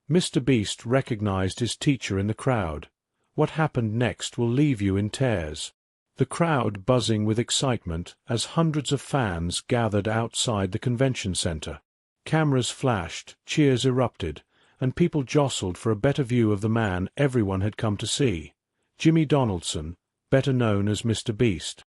MrBeast recognized his teacher in the crowd. What happened next will leave you in tears. The crowd buzzing with excitement as hundreds of fans gathered outside the convention center. Cameras flashed, cheers erupted, and people jostled for a better view of the man everyone had come to see, Jimmy Donaldson, better known as MrBeast.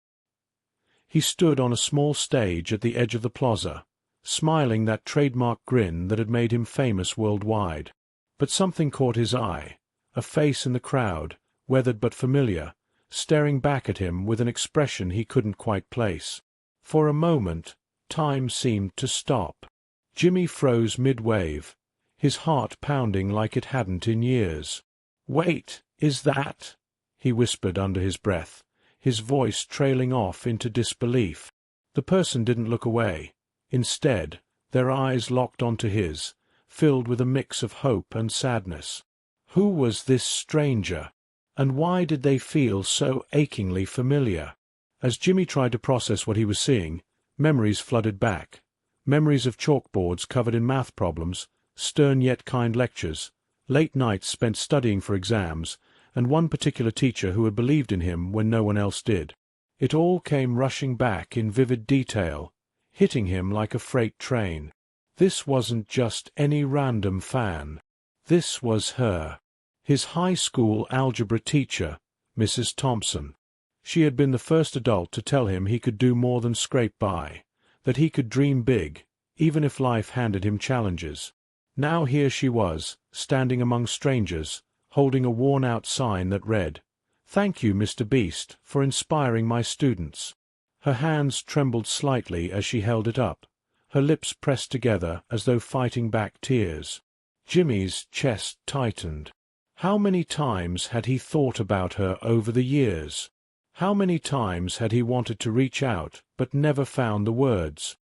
He stood on a small stage at the edge of the plaza, smiling that trademark grin that had made him famous worldwide. But something caught his eye, a face in the crowd, weathered but familiar, staring back at him with an expression he couldn't quite place. For a moment, time seemed to stop. Jimmy froze mid-wave, his heart pounding like it hadn't in years. "Wait, is that?" he whispered under his breath, his voice trailing off into disbelief. The person didn't look away. Instead, their eyes locked onto his, filled with a mix of hope and sadness. Who was this stranger? And why did they feel so achingly familiar? As Jimmy tried to process what he was seeing, memories flooded back. Memories of chalkboards covered in math problems, stern yet kind lectures, late nights spent studying for exams, and one particular teacher who had believed in him when no one else did. It all came rushing back in vivid detail, hitting him like a freight train. This wasn't just any random fan. This was her. His high school algebra teacher, Mrs. Thompson. She had been the first adult to tell him he could do more than scrape by, that he could dream big, even if life handed him challenges. Now here she was, standing among strangers, holding a worn-out sign that read, "Thank you, MrBeast, for inspiring my students." Her hands trembled slightly as she held it up, her lips pressed together as though fighting back tears. Jimmy's chest tightened. How many times had he thought about her over the years? How many times had he wanted to reach out but never found the words?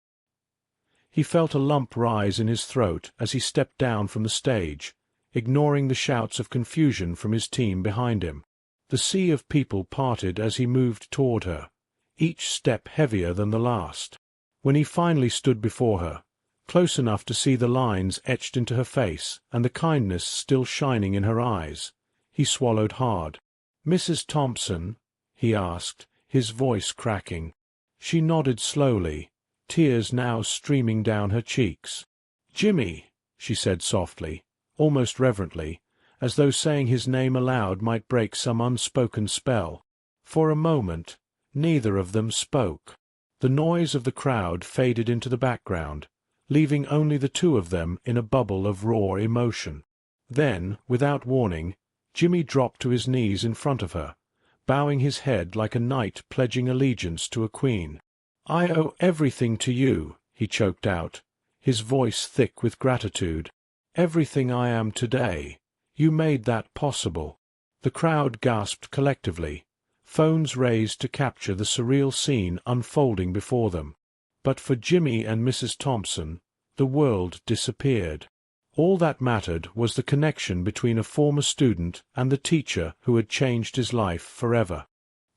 He felt a lump rise in his throat as he stepped down from the stage, ignoring the shouts of confusion from his team behind him. The sea of people parted as he moved toward her, each step heavier than the last. When he finally stood before her, close enough to see the lines etched into her face and the kindness still shining in her eyes, he swallowed hard. "Mrs. Thompson?" he asked, his voice cracking. She nodded slowly, tears now streaming down her cheeks. "Jimmy," she said softly, almost reverently, as though saying his name aloud might break some unspoken spell. For a moment, neither of them spoke. The noise of the crowd faded into the background, leaving only the two of them in a bubble of raw emotion. Then, without warning, Jimmy dropped to his knees in front of her, bowing his head like a knight pledging allegiance to a queen. "I owe everything to you," he choked out, his voice thick with gratitude. "Everything I am today. You made that possible." The crowd gasped collectively, phones raised to capture the surreal scene unfolding before them. But for Jimmy and Mrs. Thompson, the world disappeared. All that mattered was the connection between a former student and the teacher who had changed his life forever.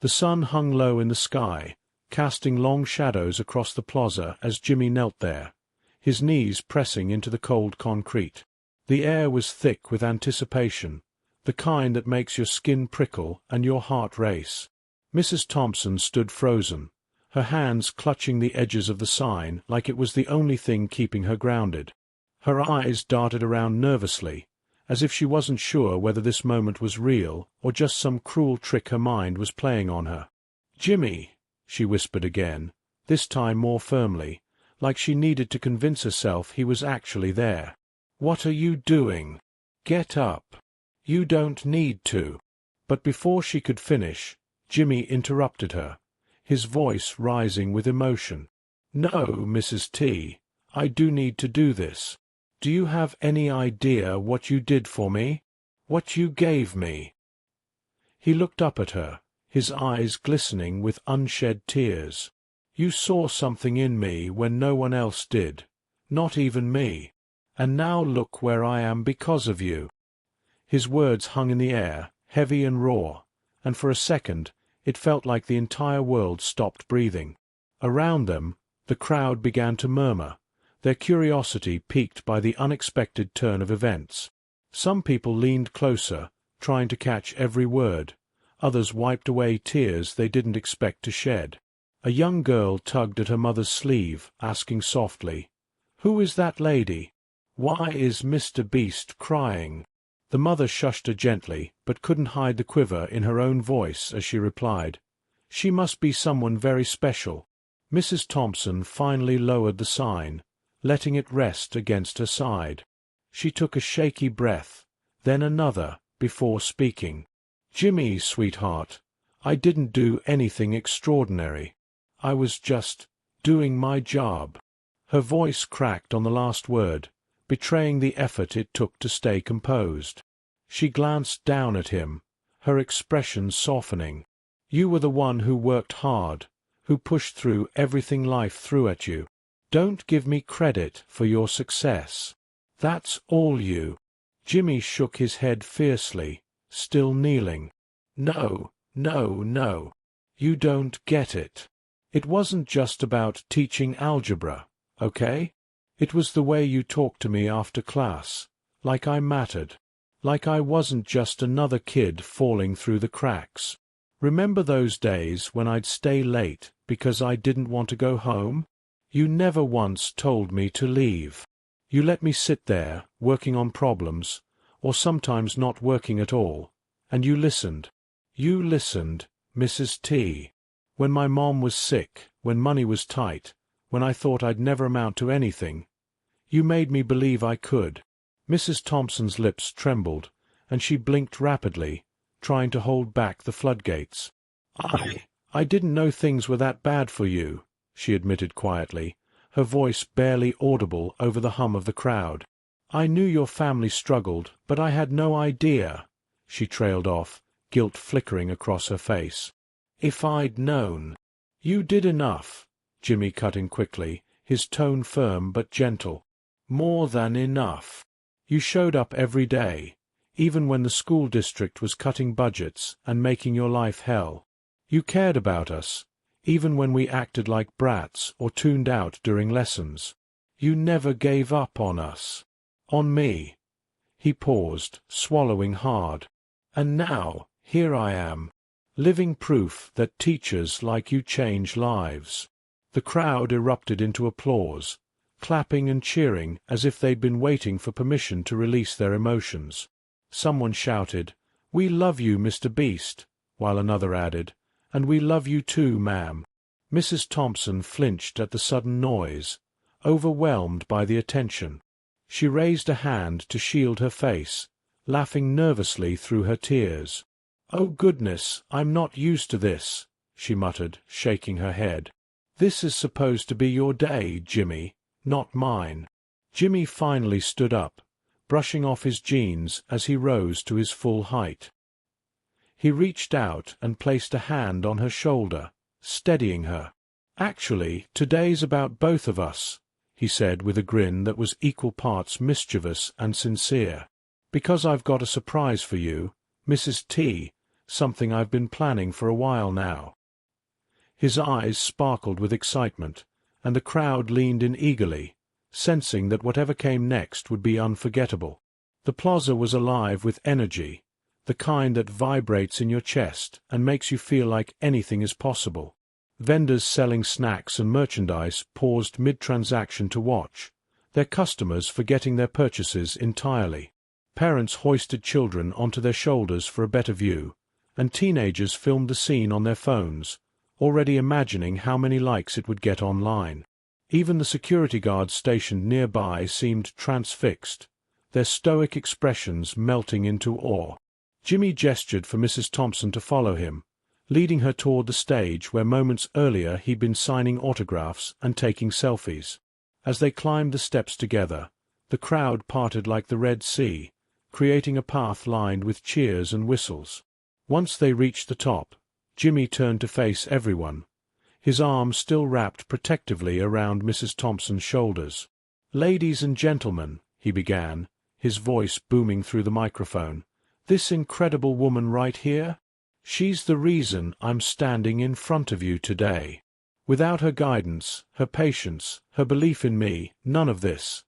The sun hung low in the sky, casting long shadows across the plaza as Jimmy knelt there, his knees pressing into the cold concrete. The air was thick with anticipation, the kind that makes your skin prickle and your heart race. Mrs. Thompson stood frozen, her hands clutching the edges of the sign like it was the only thing keeping her grounded. Her eyes darted around nervously, as if she wasn't sure whether this moment was real or just some cruel trick her mind was playing on her. "Jimmy," she whispered again, this time more firmly, like she needed to convince herself he was actually there. "What are you doing? Get up. You don't need to." But before she could finish, Jimmy interrupted her, his voice rising with emotion. "No, Mrs. T, I do need to do this. Do you have any idea what you did for me? What you gave me?" He looked up at her, his eyes glistening with unshed tears. "You saw something in me when no one else did, not even me. And now look where I am because of you." His words hung in the air, heavy and raw, and for a second it felt like the entire world stopped breathing. Around them, the crowd began to murmur, their curiosity piqued by the unexpected turn of events. Some people leaned closer, trying to catch every word. Others wiped away tears they didn't expect to shed. A young girl tugged at her mother's sleeve, asking softly, "Who is that lady? Why is MrBeast crying?" The mother shushed her gently, but couldn't hide the quiver in her own voice as she replied, "She must be someone very special." Mrs. Thompson finally lowered the sign, letting it rest against her side. She took a shaky breath, then another, before speaking. "Jimmy, sweetheart, I didn't do anything extraordinary. I was just doing my job." Her voice cracked on the last word, betraying the effort it took to stay composed. She glanced down at him, her expression softening. "You were the one who worked hard, who pushed through everything life threw at you. Don't give me credit for your success. That's all you." Jimmy shook his head fiercely, still kneeling. "No, no, no. You don't get it. It wasn't just about teaching algebra, okay? It was the way you talked to me after class, like I mattered, like I wasn't just another kid falling through the cracks. Remember those days when I'd stay late because I didn't want to go home? You never once told me to leave. You let me sit there, working on problems, or sometimes not working at all, and you listened. You listened, Mrs. T. When my mom was sick, when money was tight, when I thought I'd never amount to anything, you made me believe I could." Mrs. Thompson's lips trembled, and she blinked rapidly, trying to hold back the floodgates. I didn't know things were that bad for you," she admitted quietly, her voice barely audible over the hum of the crowd. "I knew your family struggled, but I had no idea," she trailed off, guilt flickering across her face. "If I'd known." "You did enough," Jimmy cut in quickly, his tone firm but gentle. "More than enough. You showed up every day, even when the school district was cutting budgets and making your life hell. You cared about us, even when we acted like brats or tuned out during lessons. You never gave up on us. On me." He paused, swallowing hard. "And now, here I am, living proof that teachers like you change lives." The crowd erupted into applause, clapping and cheering as if they'd been waiting for permission to release their emotions. Someone shouted, "We love you, MrBeast," while another added, "And we love you too, ma'am." Mrs. Thompson flinched at the sudden noise, overwhelmed by the attention. She raised a hand to shield her face, laughing nervously through her tears. "Oh goodness, I'm not used to this," she muttered, shaking her head. "This is supposed to be your day, Jimmy, not mine." Jimmy finally stood up, brushing off his jeans as he rose to his full height. He reached out and placed a hand on her shoulder, steadying her. "Actually, today's about both of us," he said with a grin that was equal parts mischievous and sincere. "Because I've got a surprise for you, Mrs. T, something I've been planning for a while now." His eyes sparkled with excitement, and the crowd leaned in eagerly, sensing that whatever came next would be unforgettable. The plaza was alive with energy, the kind that vibrates in your chest and makes you feel like anything is possible. Vendors selling snacks and merchandise paused mid-transaction to watch, their customers forgetting their purchases entirely. Parents hoisted children onto their shoulders for a better view, and teenagers filmed the scene on their phones, already imagining how many likes it would get online. Even the security guards stationed nearby seemed transfixed, their stoic expressions melting into awe. Jimmy gestured for Mrs. Thompson to follow him, leading her toward the stage where moments earlier he'd been signing autographs and taking selfies. As they climbed the steps together, the crowd parted like the Red Sea, creating a path lined with cheers and whistles. Once they reached the top, Jimmy turned to face everyone, his arm still wrapped protectively around Mrs. Thompson's shoulders. "Ladies and gentlemen," he began, his voice booming through the microphone, "this incredible woman right here? She's the reason I'm standing in front of you today. Without her guidance, her patience, her belief in me, none of this."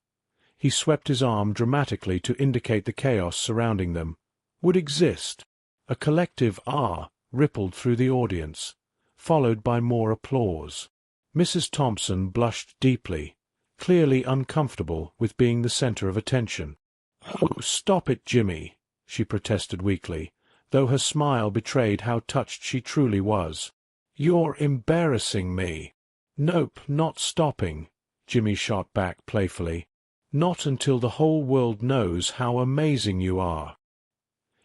he swept his arm dramatically to indicate the chaos surrounding them, would exist. A collective "ah" rippled through the audience, followed by more applause. Mrs. Thompson blushed deeply, clearly uncomfortable with being the center of attention. "Oh, stop it, Jimmy," she protested weakly, though her smile betrayed how touched she truly was. "You're embarrassing me." "Nope, not stopping," Jimmy shot back playfully. "Not until the whole world knows how amazing you are."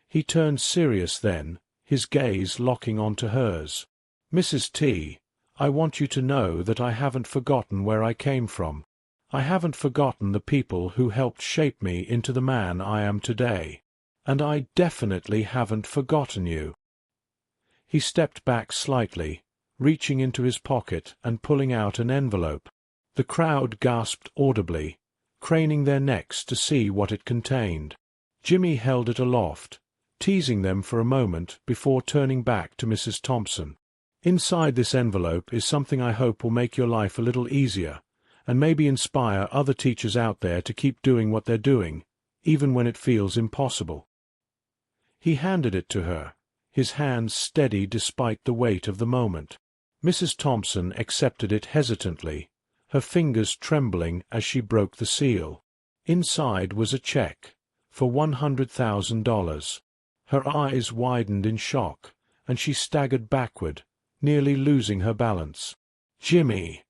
He turned serious then, his gaze locking onto hers. "Mrs. T, I want you to know that I haven't forgotten where I came from. I haven't forgotten the people who helped shape me into the man I am today. And I definitely haven't forgotten you." He stepped back slightly, reaching into his pocket and pulling out an envelope. The crowd gasped audibly, craning their necks to see what it contained. Jimmy held it aloft, teasing them for a moment before turning back to Mrs. Thompson. "Inside this envelope is something I hope will make your life a little easier, and maybe inspire other teachers out there to keep doing what they're doing, even when it feels impossible." He handed it to her, his hands steady despite the weight of the moment. Mrs. Thompson accepted it hesitantly, her fingers trembling as she broke the seal. Inside was a check for $100,000. Her eyes widened in shock, and she staggered backward, nearly losing her balance. "Jimmy!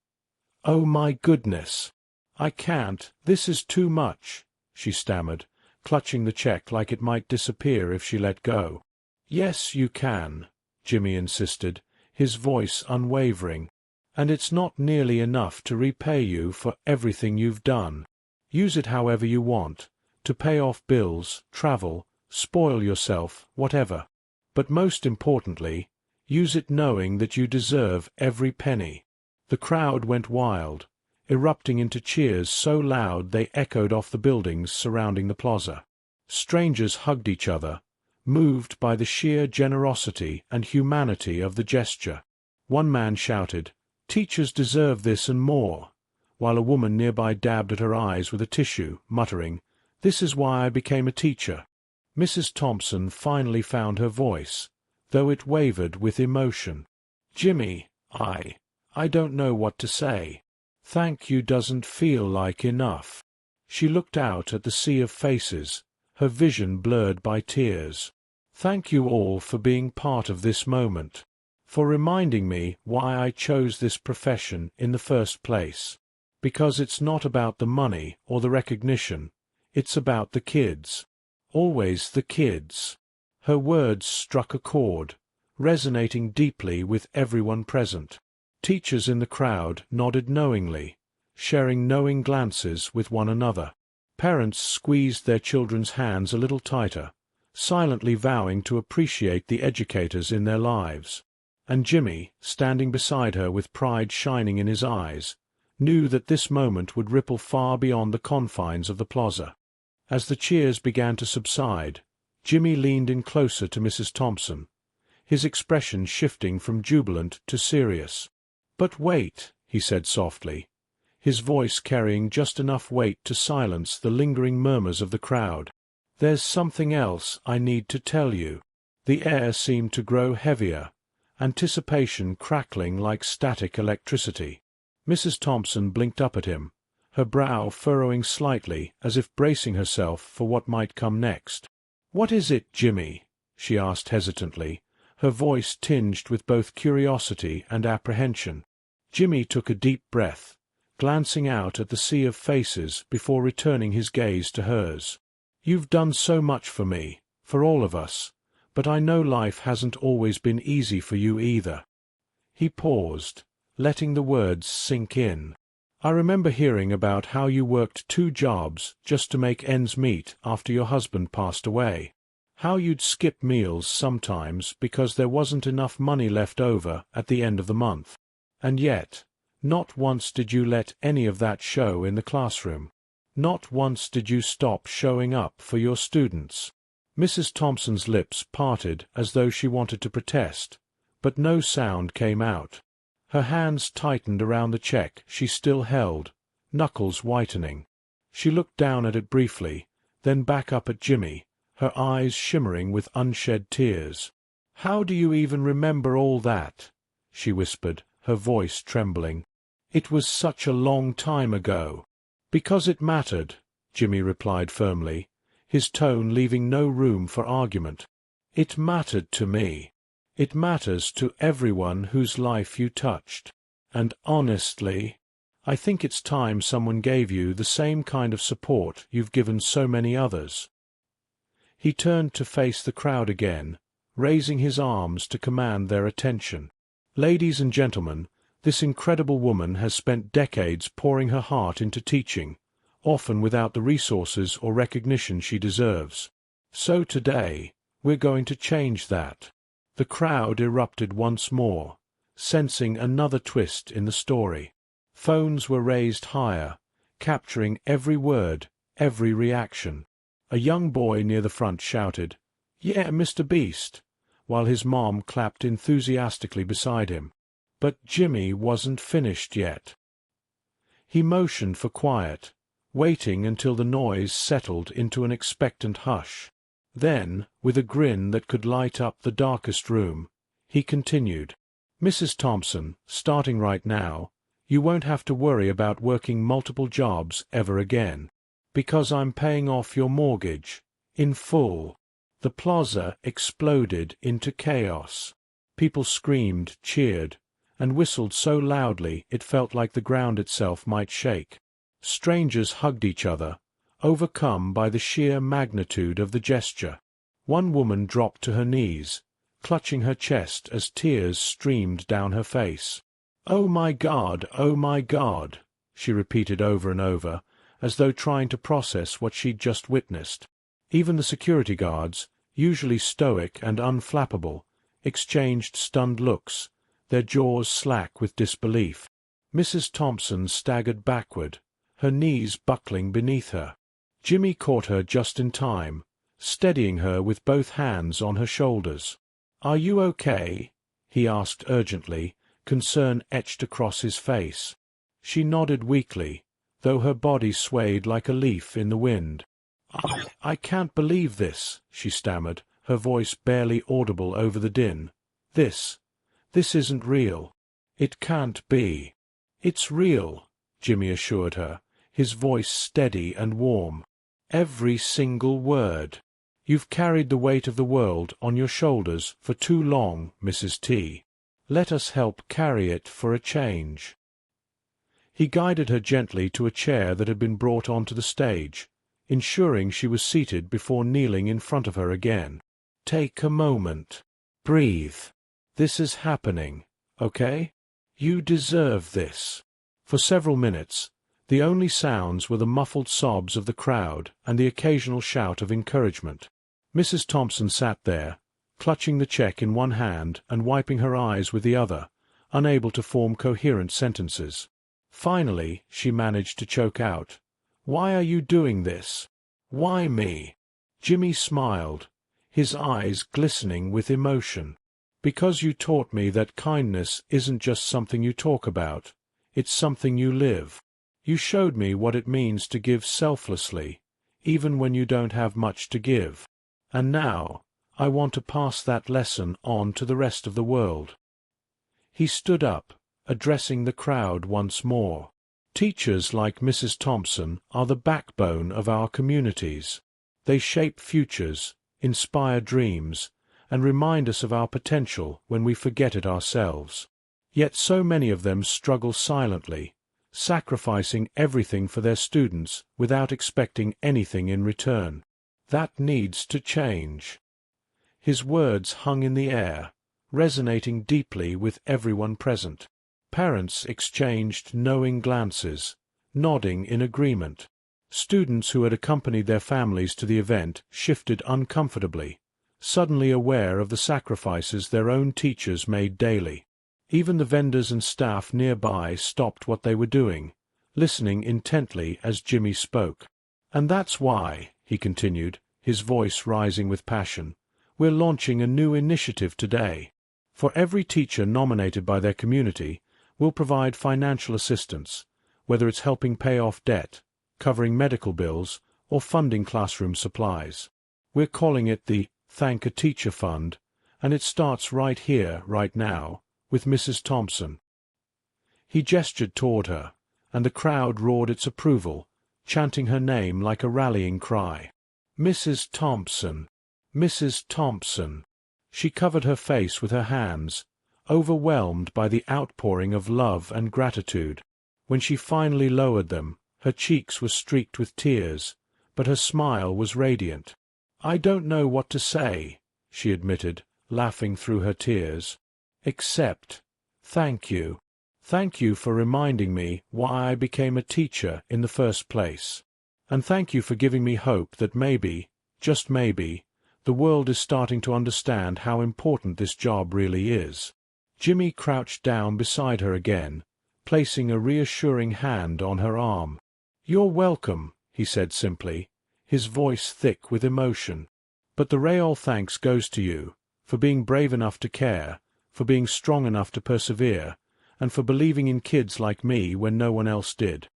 Oh my goodness! I can't, this is too much," she stammered, clutching the check like it might disappear if she let go. "Yes, you can," Jimmy insisted, his voice unwavering. "And it's not nearly enough to repay you for everything you've done. Use it however you want, to pay off bills, travel, spoil yourself, whatever. But most importantly, use it knowing that you deserve every penny." The crowd went wild, erupting into cheers so loud they echoed off the buildings surrounding the plaza. Strangers hugged each other, moved by the sheer generosity and humanity of the gesture. One man shouted, "Teachers deserve this and more," while a woman nearby dabbed at her eyes with a tissue, muttering, "This is why I became a teacher." Mrs. Thompson finally found her voice, though it wavered with emotion. "Jimmy, I don't know what to say. Thank you doesn't feel like enough." She looked out at the sea of faces, her vision blurred by tears. "Thank you all for being part of this moment, for reminding me why I chose this profession in the first place. Because it's not about the money or the recognition, it's about the kids. Always the kids." Her words struck a chord, resonating deeply with everyone present. Teachers in the crowd nodded knowingly, sharing knowing glances with one another. Parents squeezed their children's hands a little tighter, silently vowing to appreciate the educators in their lives. And Jimmy, standing beside her with pride shining in his eyes, knew that this moment would ripple far beyond the confines of the plaza. As the cheers began to subside, Jimmy leaned in closer to Mrs. Thompson, his expression shifting from jubilant to serious. "But wait," he said softly, his voice carrying just enough weight to silence the lingering murmurs of the crowd. "There's something else I need to tell you." The air seemed to grow heavier, anticipation crackling like static electricity. Mrs. Thompson blinked up at him, her brow furrowing slightly as if bracing herself for what might come next. "What is it, Jimmy?" she asked hesitantly, her voice tinged with both curiosity and apprehension. Jimmy took a deep breath, glancing out at the sea of faces before returning his gaze to hers. "You've done so much for me, for all of us, but I know life hasn't always been easy for you either." He paused, letting the words sink in. "I remember hearing about how you worked 2 jobs just to make ends meet after your husband passed away. How you'd skip meals sometimes because there wasn't enough money left over at the end of the month. And yet, not once did you let any of that show in the classroom. Not once did you stop showing up for your students." Mrs. Thompson's lips parted as though she wanted to protest, but no sound came out. Her hands tightened around the check she still held, knuckles whitening. She looked down at it briefly, then back up at Jimmy, her eyes shimmering with unshed tears. "How do you even remember all that?" she whispered, her voice trembling. "It was such a long time ago." "Because it mattered," Jimmy replied firmly, his tone leaving no room for argument. "It mattered to me. It matters to everyone whose life you touched. And honestly, I think it's time someone gave you the same kind of support you've given so many others." He turned to face the crowd again, raising his arms to command their attention. "Ladies and gentlemen, this incredible woman has spent decades pouring her heart into teaching, often without the resources or recognition she deserves. So today, we're going to change that." The crowd erupted once more, sensing another twist in the story. Phones were raised higher, capturing every word, every reaction. A young boy near the front shouted, "Yeah, MrBeast," while his mom clapped enthusiastically beside him. But Jimmy wasn't finished yet. He motioned for quiet, waiting until the noise settled into an expectant hush. Then, with a grin that could light up the darkest room, he continued, "Mrs. Thompson, starting right now, you won't have to worry about working multiple jobs ever again, because I'm paying off your mortgage, in full." The plaza exploded into chaos. People screamed, cheered, and whistled so loudly it felt like the ground itself might shake. Strangers hugged each other, overcome by the sheer magnitude of the gesture. One woman dropped to her knees, clutching her chest as tears streamed down her face. "Oh my God, she repeated over and over, as though trying to process what she'd just witnessed. Even the security guards, usually stoic and unflappable, exchanged stunned looks, their jaws slack with disbelief. Mrs. Thompson staggered backward, her knees buckling beneath her. Jimmy caught her just in time, steadying her with both hands on her shoulders. "Are you okay?" he asked urgently, concern etched across his face. She nodded weakly, though her body swayed like a leaf in the wind. I can't believe this," she stammered, her voice barely audible over the din. This isn't real. It can't be." "It's real," Jimmy assured her, his voice steady and warm. "Every single word. You've carried the weight of the world on your shoulders for too long, Mrs. T. Let us help carry it for a change." He guided her gently to a chair that had been brought onto the stage, ensuring she was seated before kneeling in front of her again. "Take a moment. Breathe. This is happening, okay? You deserve this." For several minutes, the only sounds were the muffled sobs of the crowd and the occasional shout of encouragement. Mrs. Thompson sat there, clutching the check in one hand and wiping her eyes with the other, unable to form coherent sentences. Finally, she managed to choke out, "Why are you doing this? Why me?" Jimmy smiled, his eyes glistening with emotion. "Because you taught me that kindness isn't just something you talk about, it's something you live. You showed me what it means to give selflessly, even when you don't have much to give. And now, I want to pass that lesson on to the rest of the world." He stood up, addressing the crowd once more. "Teachers like Mrs. Thompson are the backbone of our communities. They shape futures, inspire dreams, and remind us of our potential when we forget it ourselves. Yet so many of them struggle silently, sacrificing everything for their students without expecting anything in return. That needs to change." His words hung in the air, resonating deeply with everyone present. Parents exchanged knowing glances, nodding in agreement. Students who had accompanied their families to the event shifted uncomfortably, suddenly aware of the sacrifices their own teachers made daily. Even the vendors and staff nearby stopped what they were doing, listening intently as Jimmy spoke. "And that's why," he continued, his voice rising with passion, "we're launching a new initiative today. For every teacher nominated by their community, we'll provide financial assistance, whether it's helping pay off debt, covering medical bills, or funding classroom supplies. We're calling it the Thank a Teacher Fund, and it starts right here, right now, with Mrs. Thompson." He gestured toward her, and the crowd roared its approval, chanting her name like a rallying cry. "Mrs. Thompson! Mrs. Thompson!" She covered her face with her hands, overwhelmed by the outpouring of love and gratitude. When she finally lowered them, her cheeks were streaked with tears, but her smile was radiant. "I don't know what to say," she admitted, laughing through her tears, "except thank you. Thank you for reminding me why I became a teacher in the first place. And thank you for giving me hope that maybe, just maybe, the world is starting to understand how important this job really is." Jimmy crouched down beside her again, placing a reassuring hand on her arm. "You're welcome," he said simply, his voice thick with emotion. "But the real thanks goes to you, for being brave enough to care, for being strong enough to persevere, and for believing in kids like me when no one else did."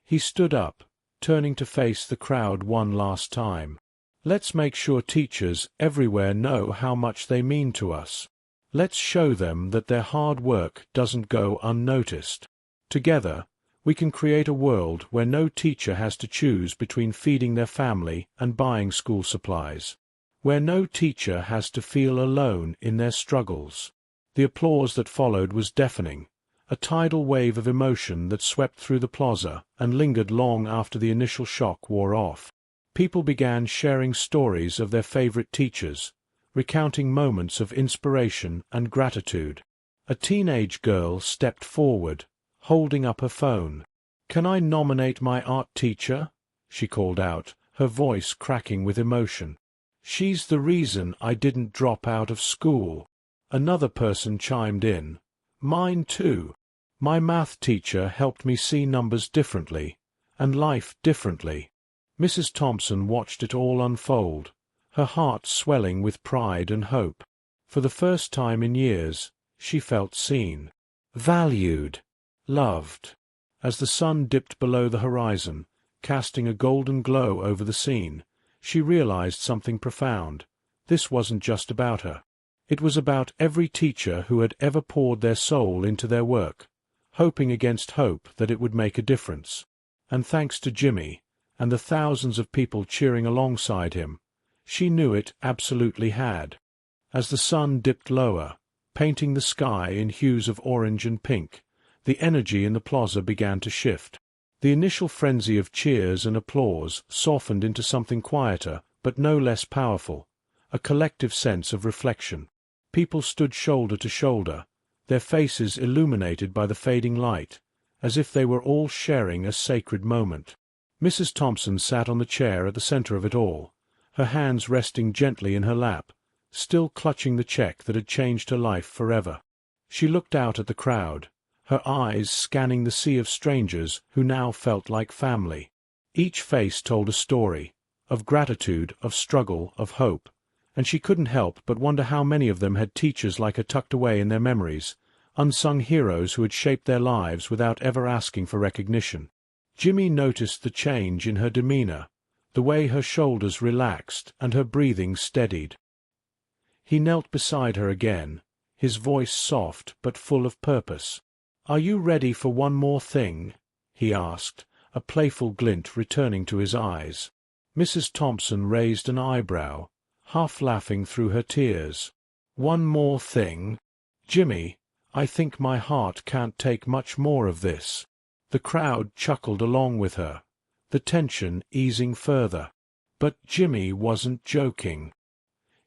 He stood up, turning to face the crowd one last time. "Let's make sure teachers everywhere know how much they mean to us. Let's show them that their hard work doesn't go unnoticed. Together, we can create a world where no teacher has to choose between feeding their family and buying school supplies, where no teacher has to feel alone in their struggles." The applause that followed was deafening, a tidal wave of emotion that swept through the plaza and lingered long after the initial shock wore off. People began sharing stories of their favorite teachers, recounting moments of inspiration and gratitude. A teenage girl stepped forward, holding up her phone. "Can I nominate my art teacher?" she called out, her voice cracking with emotion. "She's the reason I didn't drop out of school." Another person chimed in. "Mine too. My math teacher helped me see numbers differently, and life differently." Mrs. Thompson watched it all unfold, her heart swelling with pride and hope. For the first time in years, she felt seen, valued, loved. As the sun dipped below the horizon, casting a golden glow over the scene, she realized something profound. This wasn't just about her. It was about every teacher who had ever poured their soul into their work, hoping against hope that it would make a difference. And thanks to Jimmy, and the thousands of people cheering alongside him, she knew it absolutely had. As the sun dipped lower, painting the sky in hues of orange and pink, the energy in the plaza began to shift. The initial frenzy of cheers and applause softened into something quieter, but no less powerful, a collective sense of reflection. People stood shoulder to shoulder, their faces illuminated by the fading light, as if they were all sharing a sacred moment. Mrs. Thompson sat on the chair at the center of it all, her hands resting gently in her lap, still clutching the check that had changed her life forever. She looked out at the crowd, her eyes scanning the sea of strangers who now felt like family. Each face told a story, of gratitude, of struggle, of hope, and she couldn't help but wonder how many of them had teachers like her tucked away in their memories, unsung heroes who had shaped their lives without ever asking for recognition. Jimmy noticed the change in her demeanor, the way her shoulders relaxed and her breathing steadied. He knelt beside her again, his voice soft but full of purpose. "Are you ready for one more thing?" he asked, a playful glint returning to his eyes. Mrs. Thompson raised an eyebrow, half laughing through her tears. "One more thing? Jimmy, I think my heart can't take much more of this." The crowd chuckled along with her, the tension easing further. But Jimmy wasn't joking.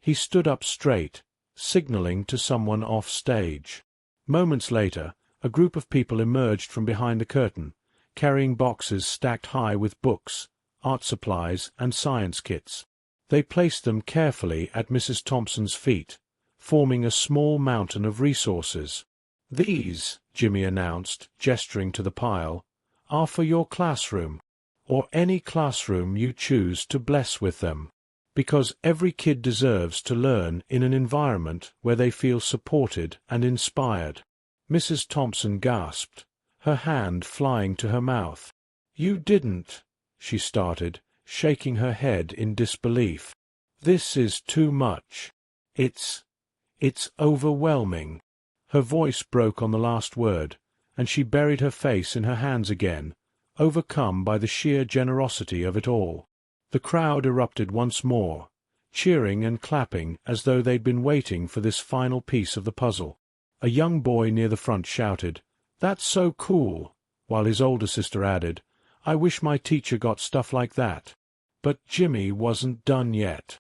He stood up straight, signaling to someone off stage. Moments later, a group of people emerged from behind the curtain, carrying boxes stacked high with books, art supplies, and science kits. They placed them carefully at Mrs. Thompson's feet, forming a small mountain of resources. "These," Jimmy announced, gesturing to the pile, "are for your classroom, or any classroom you choose to bless with them, because every kid deserves to learn in an environment where they feel supported and inspired." Mrs. Thompson gasped, her hand flying to her mouth. "You didn't," she started, shaking her head in disbelief. "This is too much. It's overwhelming." Her voice broke on the last word, and she buried her face in her hands again, overcome by the sheer generosity of it all. The crowd erupted once more, cheering and clapping as though they'd been waiting for this final piece of the puzzle. A young boy near the front shouted, "That's so cool," while his older sister added, "I wish my teacher got stuff like that." But Jimmy wasn't done yet.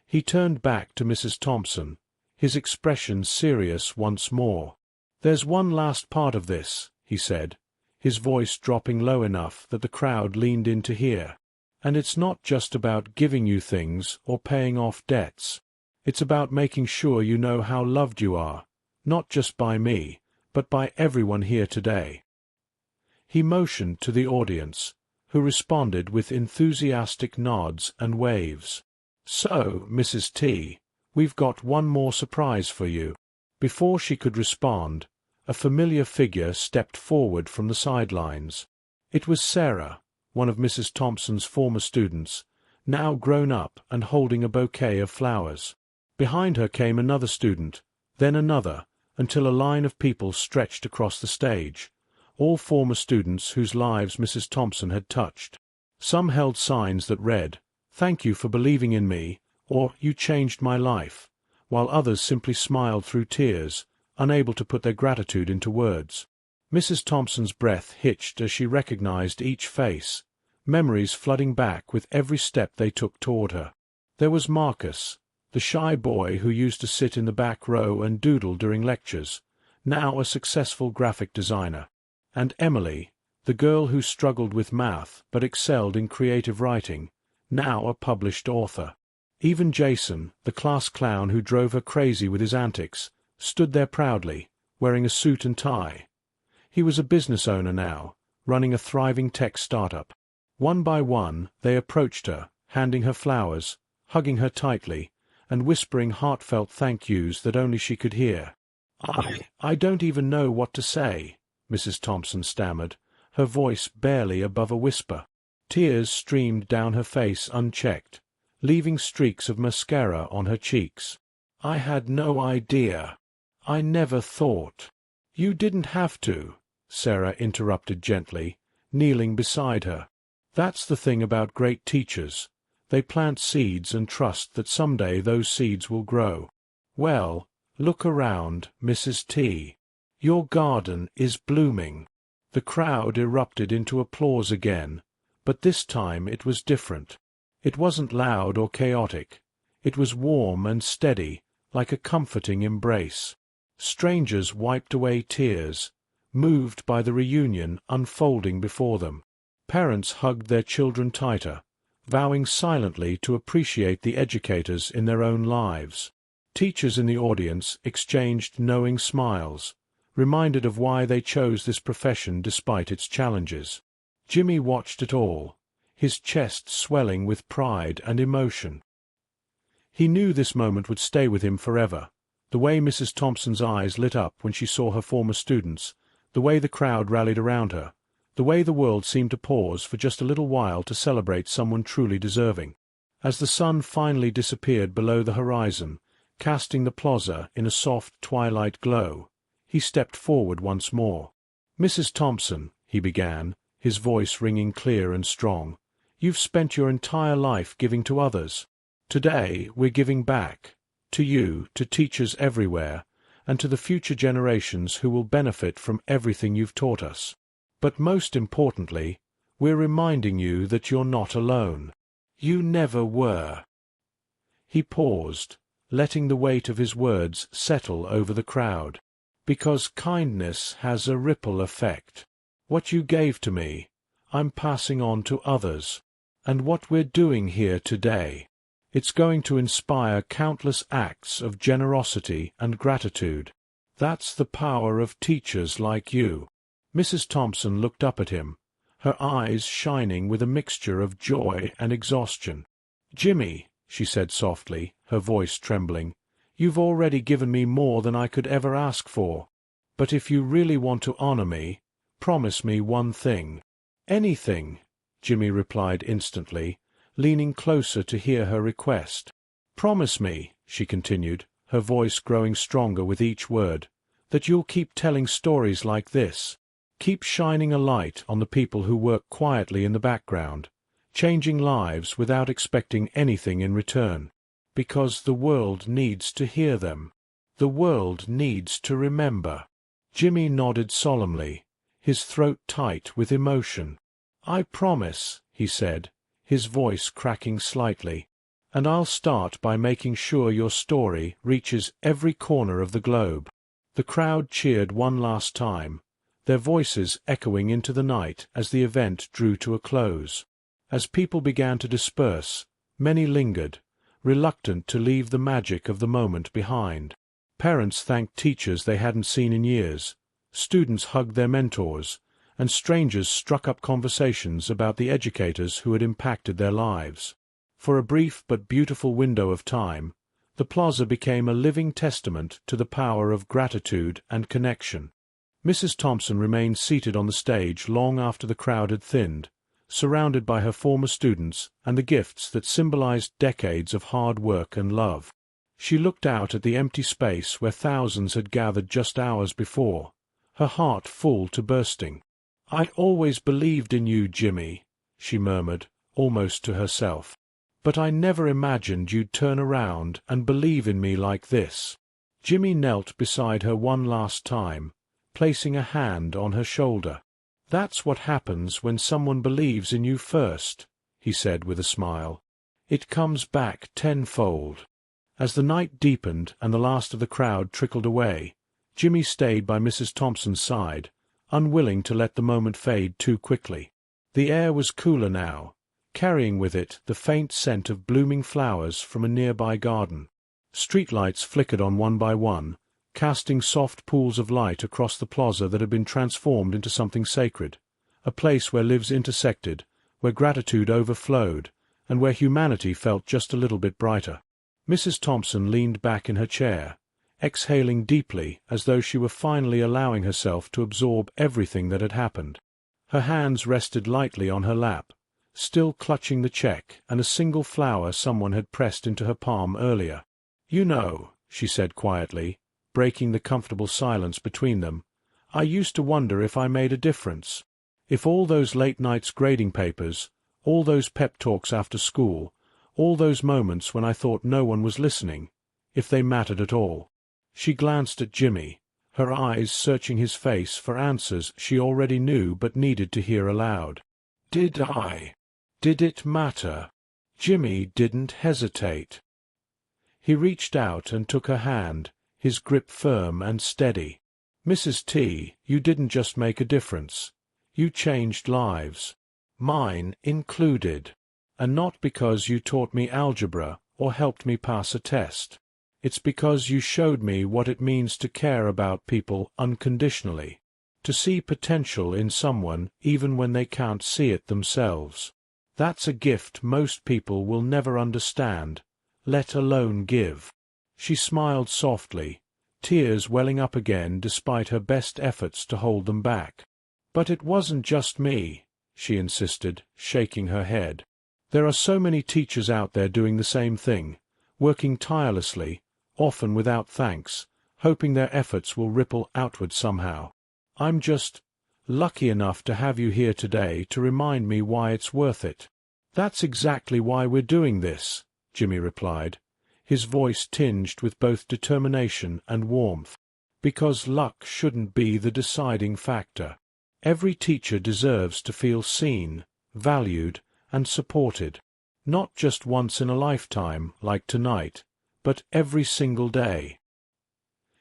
He turned back to Mrs. Thompson, his expression serious once more. "There's one last part of this," he said, his voice dropping low enough that the crowd leaned in to hear. "And it's not just about giving you things or paying off debts. It's about making sure you know how loved you are, not just by me, but by everyone here today." He motioned to the audience, who responded with enthusiastic nods and waves. "So, Mrs. T, we've got one more surprise for you." Before she could respond, a familiar figure stepped forward from the sidelines. It was Sarah, one of Mrs. Thompson's former students, now grown up and holding a bouquet of flowers. Behind her came another student, then another, until a line of people stretched across the stage, all former students whose lives Mrs. Thompson had touched. Some held signs that read, "Thank you for believing in me," or "You changed my life," while others simply smiled through tears, unable to put their gratitude into words. Mrs. Thompson's breath hitched as she recognized each face, memories flooding back with every step they took toward her. There was Marcus, the shy boy who used to sit in the back row and doodle during lectures, now a successful graphic designer. And Emily, the girl who struggled with math but excelled in creative writing, now a published author. Even Jason, the class clown who drove her crazy with his antics, stood there proudly, wearing a suit and tie. He was a business owner now, running a thriving tech startup. One by one, they approached her, handing her flowers, hugging her tightly, and whispering heartfelt thank yous that only she could hear. I don't even know what to say," Mrs. Thompson stammered, her voice barely above a whisper. Tears streamed down her face unchecked, leaving streaks of mascara on her cheeks. "I had no idea. I never thought." "You didn't have to," Sarah interrupted gently, kneeling beside her. "That's the thing about great teachers. They plant seeds and trust that someday those seeds will grow. Well, look around, Mrs. T. Your garden is blooming." The crowd erupted into applause again, but this time it was different. It wasn't loud or chaotic. It was warm and steady, like a comforting embrace. Strangers wiped away tears, moved by the reunion unfolding before them. Parents hugged their children tighter, vowing silently to appreciate the educators in their own lives. Teachers in the audience exchanged knowing smiles, reminded of why they chose this profession despite its challenges. Jimmy watched it all, his chest swelling with pride and emotion. He knew this moment would stay with him forever, the way Mrs. Thompson's eyes lit up when she saw her former students, the way the crowd rallied around her, the way the world seemed to pause for just a little while to celebrate someone truly deserving. As the sun finally disappeared below the horizon, casting the plaza in a soft twilight glow, he stepped forward once more. "Mrs. Thompson," he began, his voice ringing clear and strong, "you've spent your entire life giving to others. Today we're giving back, to you, to teachers everywhere, and to the future generations who will benefit from everything you've taught us. But most importantly, we're reminding you that you're not alone. You never were." He paused, letting the weight of his words settle over the crowd. "Because kindness has a ripple effect. What you gave to me, I'm passing on to others. And what we're doing here today, it's going to inspire countless acts of generosity and gratitude. That's the power of teachers like you." Mrs. Thompson looked up at him, her eyes shining with a mixture of joy and exhaustion. "Jimmy," she said softly, her voice trembling, "you've already given me more than I could ever ask for. But if you really want to honor me, promise me one thing." Anything, Jimmy replied instantly, leaning closer to hear her request. Promise me, she continued, her voice growing stronger with each word, that you'll keep telling stories like this. Keep shining a light on the people who work quietly in the background, changing lives without expecting anything in return. Because the world needs to hear them. The world needs to remember. Jimmy nodded solemnly, his throat tight with emotion. I promise, he said, his voice cracking slightly, and I'll start by making sure your story reaches every corner of the globe. The crowd cheered one last time, their voices echoing into the night as the event drew to a close. As people began to disperse, many lingered, reluctant to leave the magic of the moment behind. Parents thanked teachers they hadn't seen in years, students hugged their mentors, and strangers struck up conversations about the educators who had impacted their lives. For a brief but beautiful window of time, the plaza became a living testament to the power of gratitude and connection. Mrs. Thompson remained seated on the stage long after the crowd had thinned, surrounded by her former students and the gifts that symbolized decades of hard work and love. She looked out at the empty space where thousands had gathered just hours before, her heart full to bursting. I always believed in you, Jimmy, she murmured, almost to herself. But I never imagined you'd turn around and believe in me like this. Jimmy knelt beside her one last time, placing a hand on her shoulder. That's what happens when someone believes in you first, he said with a smile. It comes back tenfold. As the night deepened and the last of the crowd trickled away, Jimmy stayed by Mrs. Thompson's side, unwilling to let the moment fade too quickly. The air was cooler now, carrying with it the faint scent of blooming flowers from a nearby garden. Streetlights flickered on one by one, casting soft pools of light across the plaza that had been transformed into something sacred, a place where lives intersected, where gratitude overflowed, and where humanity felt just a little bit brighter. Mrs. Thompson leaned back in her chair, exhaling deeply as though she were finally allowing herself to absorb everything that had happened. Her hands rested lightly on her lap, still clutching the check and a single flower someone had pressed into her palm earlier. You know, she said quietly, breaking the comfortable silence between them, I used to wonder if I made a difference. If all those late nights grading papers, all those pep talks after school, all those moments when I thought no one was listening, if they mattered at all. She glanced at Jimmy, her eyes searching his face for answers she already knew but needed to hear aloud. Did I? Did it matter? Jimmy didn't hesitate. He reached out and took her hand, his grip firm and steady. Mrs. T, you didn't just make a difference. You changed lives. Mine included. And not because you taught me algebra or helped me pass a test. It's because you showed me what it means to care about people unconditionally, to see potential in someone even when they can't see it themselves. That's a gift most people will never understand, let alone give. She smiled softly, tears welling up again despite her best efforts to hold them back. But it wasn't just me, she insisted, shaking her head. There are so many teachers out there doing the same thing, working tirelessly, often without thanks, hoping their efforts will ripple outward somehow. I'm just lucky enough to have you here today to remind me why it's worth it. That's exactly why we're doing this, Jimmy replied, his voice tinged with both determination and warmth. Because luck shouldn't be the deciding factor. Every teacher deserves to feel seen, valued, and supported, not just once in a lifetime, like tonight, but every single day.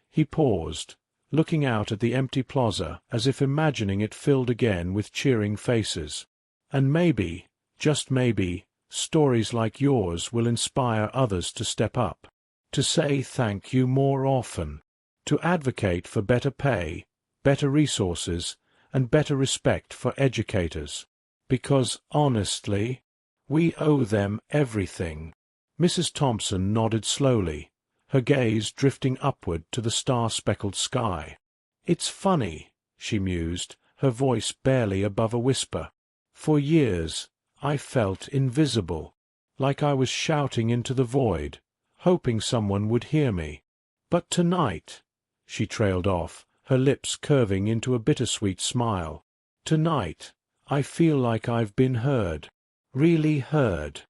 He paused, looking out at the empty plaza as if imagining it filled again with cheering faces. And maybe, just maybe, stories like yours will inspire others to step up, to say thank you more often, to advocate for better pay, better resources, and better respect for educators. Because, honestly, we owe them everything. Mrs. Thompson nodded slowly, her gaze drifting upward to the star-speckled sky. It's funny, she mused, her voice barely above a whisper. For years, I felt invisible, like I was shouting into the void, hoping someone would hear me. But tonight, she trailed off, her lips curving into a bittersweet smile. Tonight, I feel like I've been heard. Really heard.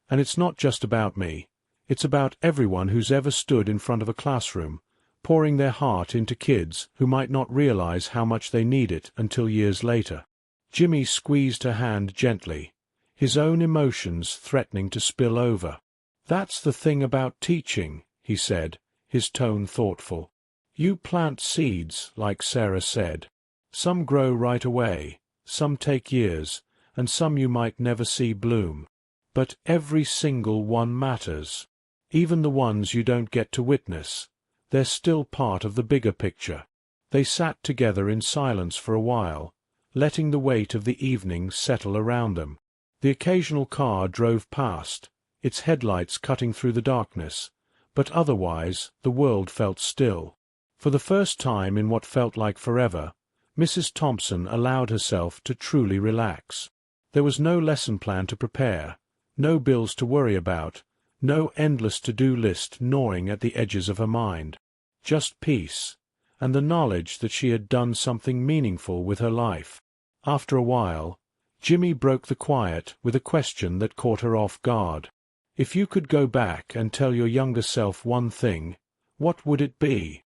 And it's not just about me. It's about everyone who's ever stood in front of a classroom, pouring their heart into kids who might not realize how much they need it until years later. Jimmy squeezed her hand gently, his own emotions threatening to spill over. "That's the thing about teaching," he said, his tone thoughtful. "You plant seeds, like Sarah said. Some grow right away, some take years, and some you might never see bloom. But every single one matters. Even the ones you don't get to witness. They're still part of the bigger picture." They sat together in silence for a while, letting the weight of the evening settle around them. The occasional car drove past, its headlights cutting through the darkness, but otherwise the world felt still. For the first time in what felt like forever, Mrs. Thompson allowed herself to truly relax. There was no lesson plan to prepare, no bills to worry about, no endless to-do list gnawing at the edges of her mind. Just peace, and the knowledge that she had done something meaningful with her life. After a while, Jimmy broke the quiet with a question that caught her off guard. "If you could go back and tell your younger self one thing, what would it be?"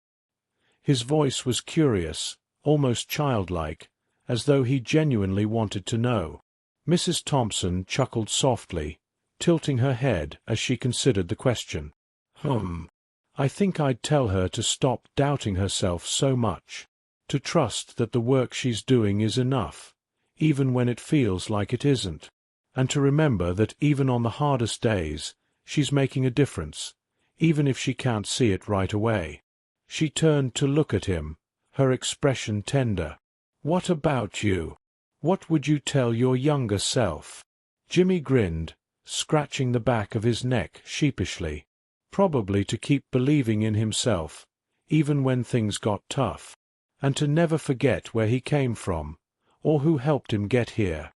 His voice was curious, almost childlike, as though he genuinely wanted to know. Mrs. Thompson chuckled softly, tilting her head as she considered the question. I think I'd tell her to stop doubting herself so much, to trust that the work she's doing is enough, even when it feels like it isn't, and to remember that even on the hardest days, she's making a difference, even if she can't see it right away. She turned to look at him, her expression tender. "What about you? What would you tell your younger self?" Jimmy grinned, scratching the back of his neck sheepishly. Probably to keep believing in himself, even when things got tough, and to never forget where he came from, or who helped him get here.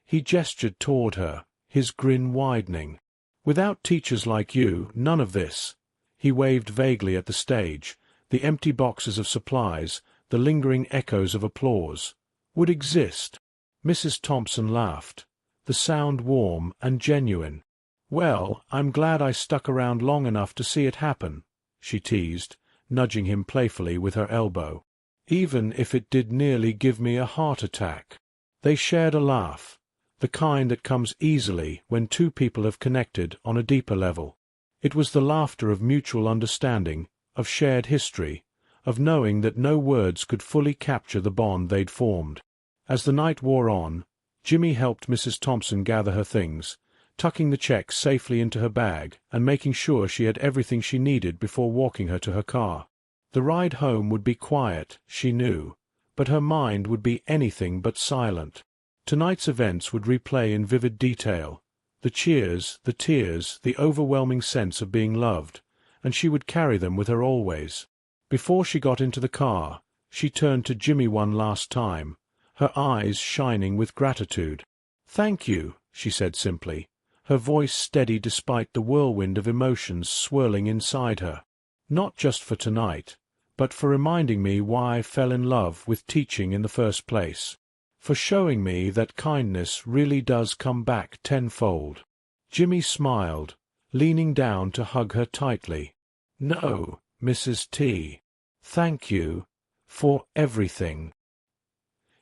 He gestured toward her, his grin widening. "Without teachers like you, none of this." He waved vaguely at the stage, the empty boxes of supplies, the lingering echoes of applause, would exist. Mrs. Thompson laughed, the sound warm and genuine. "Well, I'm glad I stuck around long enough to see it happen," she teased, nudging him playfully with her elbow. "Even if it did nearly give me a heart attack." They shared a laugh, the kind that comes easily when two people have connected on a deeper level. It was the laughter of mutual understanding, of shared history, of knowing that no words could fully capture the bond they'd formed. As the night wore on, Jimmy helped Mrs. Thompson gather her things, tucking the checks safely into her bag and making sure she had everything she needed before walking her to her car. The ride home would be quiet, she knew, but her mind would be anything but silent. Tonight's events would replay in vivid detail, the cheers, the tears, the overwhelming sense of being loved, and she would carry them with her always. Before she got into the car, she turned to Jimmy one last time, her eyes shining with gratitude. "Thank you," she said simply, her voice steady despite the whirlwind of emotions swirling inside her. "Not just for tonight, but for reminding me why I fell in love with teaching in the first place. For showing me that kindness really does come back tenfold." Jimmy smiled, leaning down to hug her tightly. "No, Mrs. T. Thank you for everything."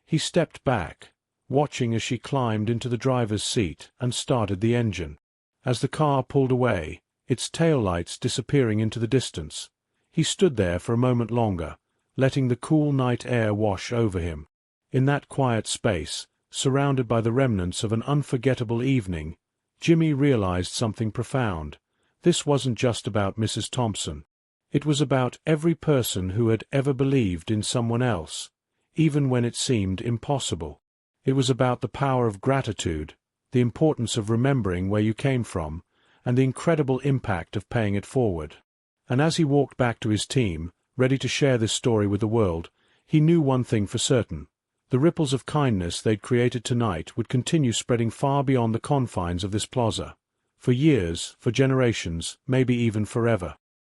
He stepped back, watching as she climbed into the driver's seat and started the engine. As the car pulled away, its taillights disappearing into the distance, he stood there for a moment longer, letting the cool night air wash over him. In that quiet space, surrounded by the remnants of an unforgettable evening, Jimmy realized something profound. This wasn't just about Mrs. Thompson. It was about every person who had ever believed in someone else, even when it seemed impossible. It was about the power of gratitude, the importance of remembering where you came from, and the incredible impact of paying it forward. And as he walked back to his team, ready to share this story with the world, he knew one thing for certain. The ripples of kindness they'd created tonight would continue spreading far beyond the confines of this plaza. For years, for generations, maybe even forever.